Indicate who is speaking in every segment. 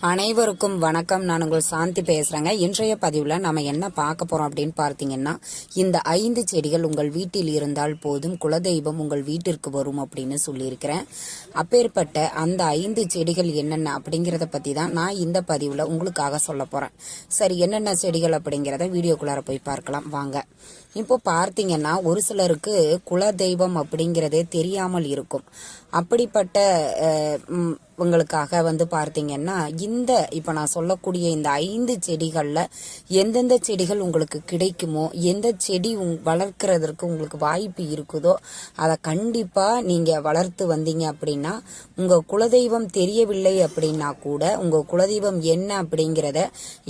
Speaker 1: அனைவருக்கும் வணக்கம். நான் உங்கள் சாந்தி பேசுறேங்க. இன்றைய பதிவுல நாம என்ன பார்க்க போறோம் அப்படின்னு பார்த்தீங்கன்னா, இந்த 5 செடிகள் உங்கள் வீட்டில் இருந்தால் போதும், குலதெய்வம் உங்கள் வீட்டிற்கு வரும் அப்படின்னு சொல்லியிருக்கிறேன். அப்பேற்பட்ட அந்த 5 செடிகள் என்னென்ன அப்படிங்கிறத பத்தி தான் நான் இந்த பதிவுல உங்களுக்காக சொல்ல போறேன். சரி, என்னென்ன செடிகள் அப்படிங்கிறத வீடியோக்குள்ளார போய் பார்க்கலாம் வாங்க. இப்போ பார்த்தீங்கன்னா, ஒரு சிலருக்கு குலதெய்வம் அப்படிங்கிறதே தெரியாமல் இருக்கும். அப்படிப்பட்ட உங்களுக்காக பார்த்தீங்கன்னா, இப்போ நான் சொல்லக்கூடிய இந்த 5 செடிகளில் எந்தெந்த செடிகள் உங்களுக்கு கிடைக்குமோ, எந்த செடி வளர்க்கிறதுக்கு உங்களுக்கு வாய்ப்பு இருக்குதோ அதை கண்டிப்பாக நீங்கள் வளர்த்து வந்தீங்க அப்படின்னா, உங்கள் குலதெய்வம் தெரியவில்லை அப்படின்னா கூட உங்கள் குலதெய்வம் என்ன அப்படிங்கிறத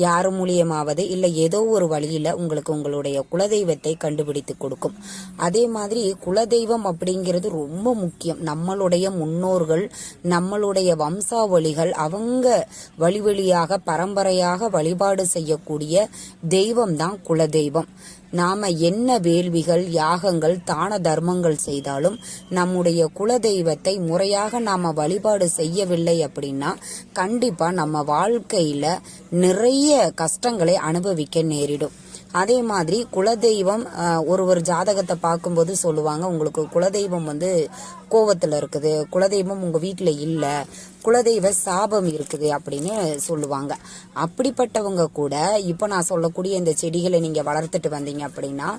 Speaker 1: யார் மூலியமாவது இல்லை ஏதோ ஒரு வழியில் உங்களுக்கு உங்களுடைய குலதெய்வத்தை கண்டுபிடித்து கொடுக்கும். அதே மாதிரி குலதெய்வம் அப்படிங்கிறது ரொம்ப முக்கியம். நம்மளுடைய முன்னோர்கள், நம்மளுடைய வம்சாவளிகள், அவங்க வழி வழியாக பரம்பரையாக வழிபாடு செய்யக்கூடிய தெய்வம் தான் குலதெய்வம். நாம என்ன வேள்விகள், யாகங்கள், தான தர்மங்கள் செய்தாலும் நம்முடைய குலதெய்வத்தை முறையாக நாம வழிபாடு செய்யவில்லை அப்படின்னா கண்டிப்பா நம்ம வாழ்க்கையில நிறைய கஷ்டங்களை அனுபவிக்க நேரிடும். அதே மாதிரி குலதெய்வம் ஒரு ஜாதகத்தை பார்க்கும்போது சொல்லுவாங்க, உங்களுக்கு குலதெய்வம் கோவத்தில் இருக்குது, குலதெய்வம் உங்கள் வீட்டில் இல்லை, குலதெய்வ சாபம் இருக்குது அப்படின்னு சொல்லுவாங்க. அப்படிப்பட்டவங்க கூட இப்போ நான் சொல்லக்கூடிய இந்த செடிகளை நீங்கள் வளர்த்துட்டு வந்தீங்க அப்படின்னா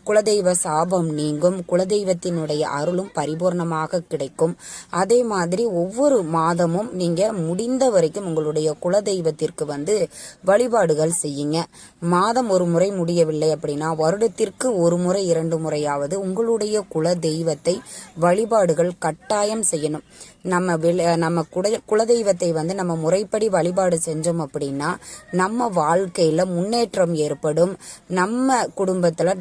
Speaker 1: குலதெய்வ சாபம் நீங்கும், குலதெய்வத்தினுடைய அருளும் பரிபூர்ணமாக கிடைக்கும். அதே மாதிரி ஒவ்வொரு மாதமும் நீங்கள் முடிந்த வரைக்கும் உங்களுடைய குலதெய்வத்திற்கு வழிபாடுகள் செய்யுங்க. மாதம் ஒரு முறை முடியவில்லை அப்படின்னா வருடத்திற்கு ஒரு முறை 2 முறையாவது உங்களுடைய குலதெய்வத்தை வழிபாடுகள் கட்டாயம் செய்யணும். நம்ம குலதெய்வத்தை நம்ம முறைப்படி வழிபாடு செஞ்சோம் அப்படின்னா நம்ம வாழ்க்கையில முன்னேற்றம் ஏற்படும். நம்ம குடும்பத்துல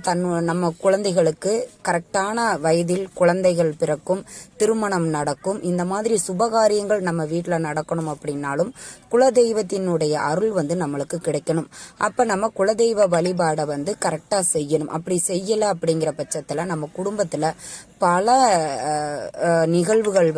Speaker 1: நம்ம குழந்தைகளுக்கு கரெக்டான வயதில் குழந்தைகள் பிறக்கும், திருமணம் நடக்கும். இந்த மாதிரி சுபகாரியங்கள் நம்ம வீட்டுல நடக்கணும் அப்படின்னாலும் குலதெய்வத்தினுடைய அருள் நம்மளுக்கு கிடைக்கணும். அப்ப நம்ம குலதெய்வ வழிபாடை கரெக்டா செய்யணும். அப்படி செய்யல அப்படிங்கிற பட்சத்துல நம்ம குடும்பத்துல பல நிகழ்வுகள்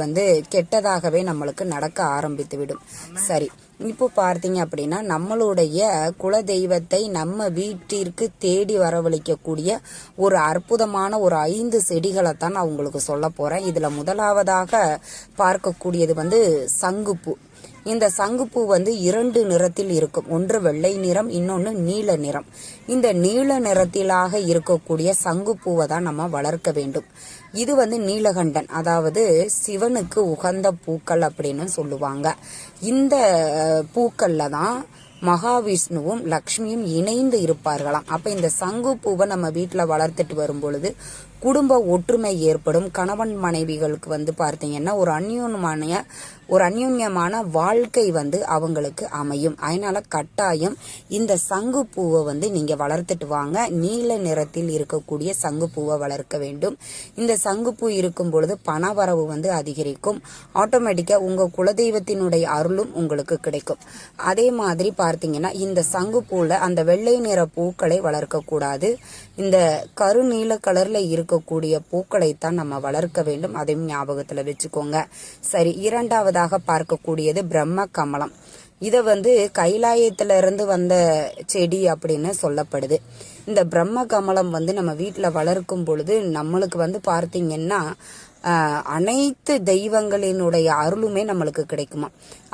Speaker 1: கெட்டதாகவே நம்மளுக்கு நடக்க ஆரம்பித்து விடும். சரி, இப்போ பார்த்தீங்க அப்படின்னா நம்மளுடைய குலதெய்வத்தை நம்ம வீட்டிற்கு தேடி வரவழைக்கக்கூடிய ஒரு அற்புதமான ஒரு 5 செடிகளை தான் நான் உங்களுக்கு சொல்ல போறேன். இதுல முதலாவதாக பார்க்கக்கூடியது சங்குப்பூ. இந்த சங்குப்பூ 2 நிறத்தில் இருக்கும். ஒன்று வெள்ளை நிறம், இன்னொன்று நீல நிறம். இந்த நீல நிறத்திலாக இருக்கக்கூடிய சங்குப்பூவை தான் நம்ம வளர்க்க வேண்டும். இது நீலகண்டன், அதாவது சிவனுக்கு உகந்த பூக்கள் அப்படின்னு சொல்லுவாங்க. இந்த பூக்கள்ல தான் மகாவிஷ்ணுவும் லக்ஷ்மியும் இணைந்து இருப்பார்களாம். அப்ப இந்த சங்குப்பூவை நம்ம வீட்டுல வளர்த்துட்டு வரும் பொழுது குடும்ப ஒற்றுமை ஏற்படும். கணவன் மனைவிகளுக்கு பார்த்தீங்கன்னா ஒரு அந்யோன்யமான வாழ்க்கை அவங்களுக்கு அமையும். அதனால கட்டாயம் இந்த சங்குப்பூவை நீங்க வளர்த்துட்டு வாங்க. நீல நிறத்தில் இருக்கக்கூடிய சங்குப்பூவை வளர்க்க வேண்டும். இந்த சங்குப்பூ இருக்கும் பொழுது பணவரவு அதிகரிக்கும். ஆட்டோமேட்டிக்கா உங்க குலதெய்வத்தினுடைய அருளும் உங்களுக்கு கிடைக்கும். அதே மாதிரி பார்த்தீங்கன்னா இந்த சங்குப்பூல அந்த வெள்ளை நிற பூக்களை வளர்க்க கூடாது. இந்த கருநீல கலர்ல இருக்கக்கூடிய பூக்களைத்தான் நம்ம வளர்க்க வேண்டும். அதையும் ஞாபகத்துல வச்சுக்கோங்க. சரி, இரண்டாவதாக பார்க்கக்கூடியது பிரம்ம கமலம். இத கைலாயத்துல இருந்து வந்த செடி அப்படின்னு சொல்லப்படுது. இந்த பிரம்ம கமலம் நம்ம வீட்டுல வளர்க்கும் பொழுது நம்மளுக்கு பார்த்தீங்கன்னா அனைத்து தெய்வங்களினுடைய அருளுமே நம்மளுக்கு கிடைக்குமா.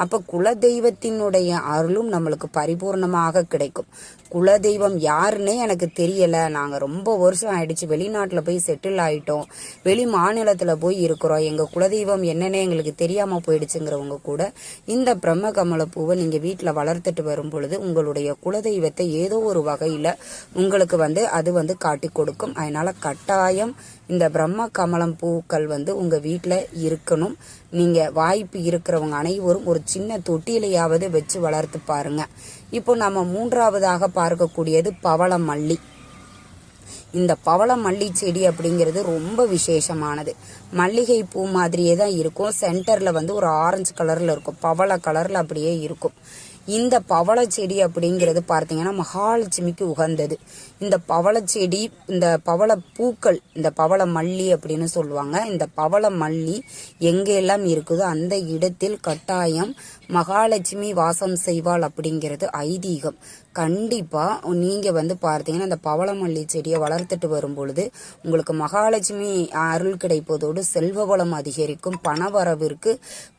Speaker 1: அப்ப குலதெய்வத்தினுடைய அருளும் நம்மளுக்கு பரிபூர்ணமாக கிடைக்கும். குலதெய்வம் யாருன்னே எனக்கு தெரியல, நாங்க ரொம்ப வருஷம் ஆயிடுச்சு, வெளிநாட்டுல போய் செட்டில் ஆயிட்டோம், வெளி மாநிலத்துல போய் இருக்கிறோம், எங்க குலதெய்வம் என்னன்னே எங்களுக்கு தெரியாம போயிடுச்சுங்கிறவங்க கூட இந்த பிரம்ம கமல பூவை நீங்க வீட்டுல வளர்த்துட்டு வரும் பொழுது உங்களுடைய குலதெய்வத்தை ஏதோ ஒரு வகையில உங்களுக்கு அது காட்டி கொடுக்கும். அதனால கட்டாயம் இந்த பிரம்ம கமலம் பூக்கள் உங்க வீட்டுல இருக்கணும். நீங்க வாய்ப்பு இருக்கிறவங்க அனைவரும் ஒரு சின்ன தொட்டிலையாவது வச்சு வளர்த்து பாருங்க. இப்போ நம்ம மூன்றாவதாக பார்க்கக்கூடியது பவள மல்லி. இந்த பவள மல்லி செடி அப்படிங்கிறது ரொம்ப விசேஷமானது. மல்லிகை பூ மாதிரியே தான் இருக்கும். சென்டர்ல ஒரு ஆரஞ்சு கலர்ல இருக்கும், பவள கலர்ல அப்படியே இருக்கும். இந்த பவள செடி அப்படிங்கிறது பார்த்தீங்கன்னா மகாலட்சுமிக்கு உகந்தது. இந்த பவள செடி, இந்த பவள பூக்கள், இந்த பவள மல்லி அப்படின்னு சொல்லுவாங்க. இந்த பவள மல்லி எங்கெல்லாம் இருக்குதோ அந்த இடத்தில் கட்டாயம் மகாலட்சுமி வாசம் செய்வாள் அப்படிங்கிறது ஐதீகம். கண்டிப்பா நீங்க பார்த்தீங்கன்னா இந்த பவளமல்லி செடியை வளர்த்துட்டு வரும் பொழுது உங்களுக்கு மகாலட்சுமி அருள் கிடைப்பதோடு செல்வ வளம் அதிகரிக்கும், பணவரவிற்கு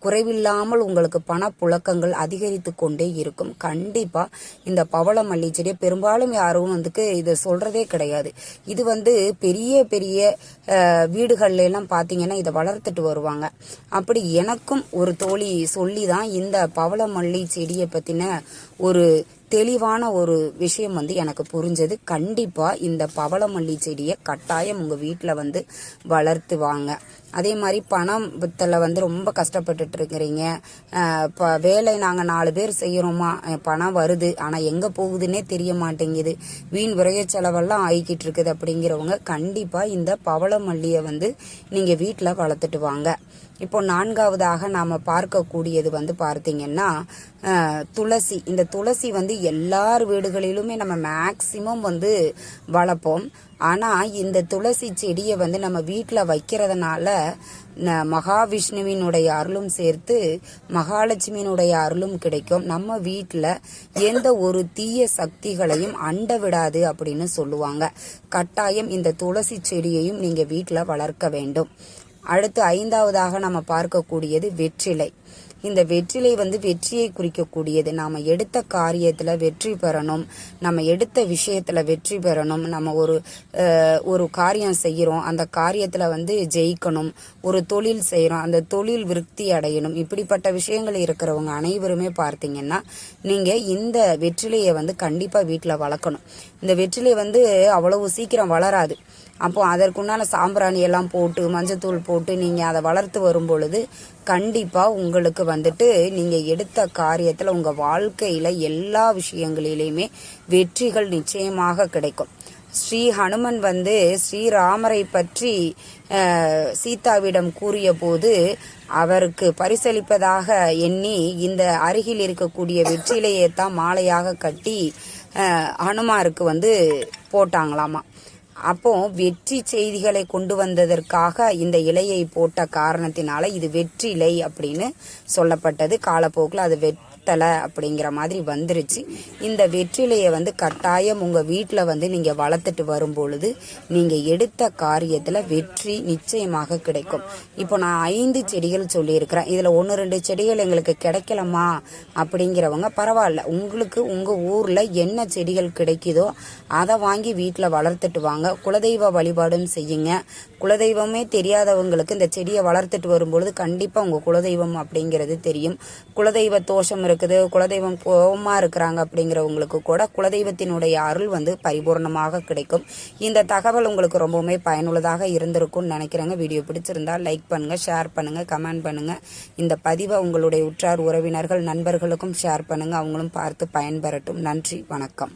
Speaker 1: குறைவில்லாமல் உங்களுக்கு பணப்புழக்கங்கள் அதிகரித்து கொண்டே இருக்கும். கண்டிப்பா இந்த பவளமல்லி செடியை பெரும்பாலும் யாரும் இதை சொல்றதே கிடையாது. இது பெரிய பெரிய வீடுகள்ல எல்லாம் பாத்தீங்கன்னா இதை வளர்த்துட்டு வருவாங்க. அப்படி எனக்கும் ஒரு தோழி சொல்லிதான் இந்த பவளமல்லி செடியை பத்தின ஒரு தெளிவான ஒரு விஷயம் எனக்கு புரிஞ்சது. கண்டிப்பா இந்த பவளமல்லி செடியை கட்டாயம் உங்க வீட்டுல வளர்த்து வாங்க. அதே மாதிரி பணத்துல ரொம்ப கஷ்டப்பட்டுட்டு இருக்கிறீங்க, வேலை நாங்க 4 பேர் செய்யறோமா, பணம் வருது ஆனா எங்க போகுதுன்னே தெரிய மாட்டேங்குது, வீண் விரைய செலவெல்லாம் ஆகிக்கிட்டு இருக்குது அப்படிங்கிறவங்க கண்டிப்பா இந்த பவளமல்லியை நீங்க வீட்டுல வளர்த்துட்டு வாங்க. இப்போ 4வதாக நாம பார்க்கக்கூடியது பார்த்தீங்கன்னா துளசி. இந்த துளசி எல்லார் வீடுகளிலுமே நம்ம மேக்சிமம் வளர்ப்போம். ஆனா இந்த துளசி செடியை நம்ம வீட்டுல வைக்கிறதுனால மகாவிஷ்ணுவினுடைய அருளும் சேர்த்து மகாலட்சுமியினுடைய அருளும் கிடைக்கும். நம்ம வீட்டுல எந்த ஒரு தீய சக்திகளையும் அண்ட விடாது அப்படின்னு சொல்லுவாங்க. கட்டாயம் இந்த துளசி செடியையும் நீங்க வீட்டுல வளர்க்க வேண்டும். அடுத்து 5வதாக நம்ம பார்க்கக்கூடியது வெற்றிலை. இந்த வெற்றிலை வெற்றியை குறிக்கக்கூடியது. நாம எடுத்த காரியத்துல வெற்றி பெறணும், நம்ம எடுத்த விஷயத்துல வெற்றி பெறணும், நம்ம ஒரு காரியம் செய்யறோம் அந்த காரியத்துல ஜெயிக்கணும், ஒரு தொழில் செய்யறோம் அந்த தொழில் விருத்தி அடையணும், இப்படிப்பட்ட விஷயங்கள் இருக்கிறவங்க அனைவருமே பார்த்தீங்கன்னா நீங்க இந்த வெற்றிலையை கண்டிப்பா வீட்டுல வளர்க்கணும். இந்த வெற்றிலை அவ்வளவு சீக்கிரம் வளராது. அப்போ அதற்குண்டான சாம்பிராணி எல்லாம் போட்டு மஞ்சத்தூள் போட்டு நீங்க அதை வளர்த்து வரும் பொழுது கண்டிப்பா உங்களுக்கு நீங்க எடுத்த காரியத்துல உங்க வாழ்க்கையில எல்லா விஷயங்களிலுமே வெற்றிகள் நிச்சயமாக கிடைக்கும். ஸ்ரீ ஹனுமன் ஸ்ரீராமரை பற்றி சீதாவிடம் கூறிய போது அவருக்கு பரிசளிப்பதாக எண்ணி இந்த அருகில் இருக்கக்கூடிய வெற்றிலையை தான் மாலையாக கட்டி ஹனுமாருக்கு போட்டாங்களாமா. அப்போ வெற்றி செய்திகளை கொண்டு வந்ததற்காக இந்த இலையை போட்ட காரணத்தினால இது வெற்றிலை அப்படின்னு சொல்லப்பட்டது. காலப்போக்கில் அது வெட்டலை அப்படிங்கிற மாதிரி வந்துருச்சு. இந்த வெற்றிலையை கட்டாயம் உங்க வீட்டுல நீங்க வளர்த்துட்டு வரும் பொழுது நீங்க எடுத்த காரியத்துல வெற்றி நிச்சயமாக கிடைக்கும். இப்போ நான் 5 செடிகள் சொல்லியிருக்கிறேன். இதுல 1-2 செடிகள் எங்களுக்கு கிடைக்கலமா அப்படிங்கிறவங்க பரவாயில்ல, உங்களுக்கு உங்க ஊர்ல என்ன செடிகள் கிடைக்குதோ அதை வாங்கி வீட்டுல வளர்த்துட்டு வாங்க. குலதெய்வ வழிபாடும் செய்யுங்க. குலதெய்வமே தெரியாதவங்களுக்கு இந்த செடியை வளர்த்துட்டு வரும்பொழுது கண்டிப்பா உங்க குலதெய்வம் அப்படிங்கிறது தெரியும். குலதெய்வ தோஷம் இருக்குது, குலதெய்வம் கோபமா இருக்கிறாங்க அப்படிங்கிறவங்களுக்கு கூட குலதெய்வத்தினுடைய அருள் பரிபூர்ணமாக கிடைக்கும். இந்த தகவல் உங்களுக்கு ரொம்பவுமே பயனுள்ளதாக இருந்திருக்கும்னு நினைக்கிறேங்க. வீடியோ பிடிச்சிருந்தா லைக் பண்ணுங்க, ஷேர் பண்ணுங்க, கமெண்ட் பண்ணுங்க. இந்த பதிவை உங்களுடைய உற்றார் உறவினர்கள் நண்பர்களுக்கும் ஷேர் பண்ணுங்க, அவங்களும் பார்த்து பயன்பெறட்டும். நன்றி, வணக்கம்.